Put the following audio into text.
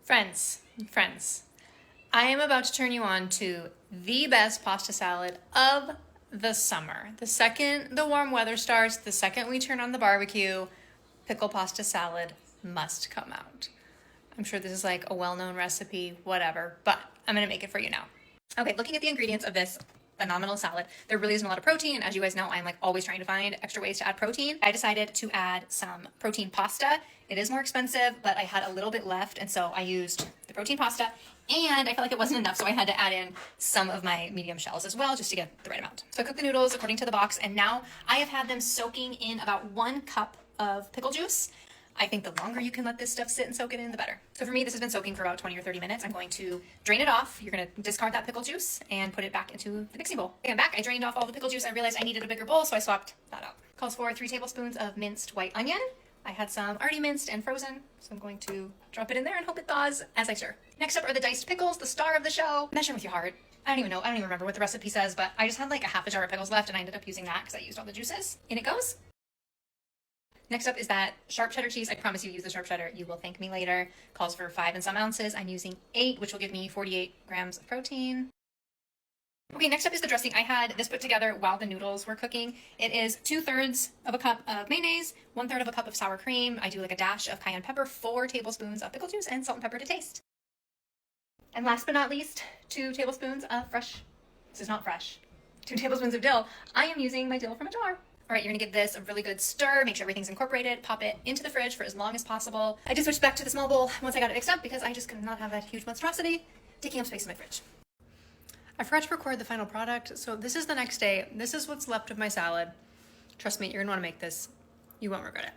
Friends, I am about to turn you on to the best pasta salad of the summer. The second the warm weather starts, the second we turn on the barbecue, pickle pasta salad must come out. I'm sure this is like a well-known recipe, whatever, but I'm gonna make it for you now. Okay, looking at the ingredients of this phenomenal salad, there really isn't a lot of protein. As you guys know, I'm like always trying to find extra ways to add protein. I decided to add some protein pasta. It is more expensive, but I had a little bit left, and so I used the protein pasta, and I felt like it wasn't enough, so I had to add in some of my medium shells as well, just to get the right amount. So I cooked the noodles according to the box, and now I have had them soaking in about 1 cup of pickle juice. I think the longer you can let this stuff sit and soak it in, the better. So for me, this has been soaking for about 20 or 30 minutes. I'm going to drain it off. You're gonna discard that pickle juice and put it back into the mixing bowl. Okay, I'm back. I drained off all the pickle juice. I realized I needed a bigger bowl, so I swapped that out. Calls for 3 tablespoons of minced white onion. I had some already minced and frozen, so I'm going to drop it in there and hope it thaws as I stir. Next up are the diced pickles, the star of the show. Measure with your heart. I don't even remember what the recipe says, but I just had like a half a jar of pickles left, and I ended up using that because I used all the juices. In it goes. Next up is that sharp cheddar cheese. I promise you use the sharp cheddar. You will thank me later. Calls for 5 and some ounces. I'm using 8, which will give me 48 grams of protein. Okay, next up is the dressing. I had this put together while the noodles were cooking. It is 2/3 of a cup of mayonnaise, 1/3 of a cup of sour cream. I do like a dash of cayenne pepper, 4 tablespoons of pickle juice, and salt and pepper to taste. And last but not least, 2 tablespoons of fresh, this is not fresh, 2 tablespoons of dill. I am using my dill from a jar. All right, you're gonna give this a really good stir, make sure everything's incorporated, pop it into the fridge for as long as possible. I did switch back to the small bowl once I got it mixed up because I just could not have that huge monstrosity taking up space in my fridge. I forgot to record the final product, so this is the next day. This is what's left of my salad. Trust me, you're gonna wanna make this. You won't regret it.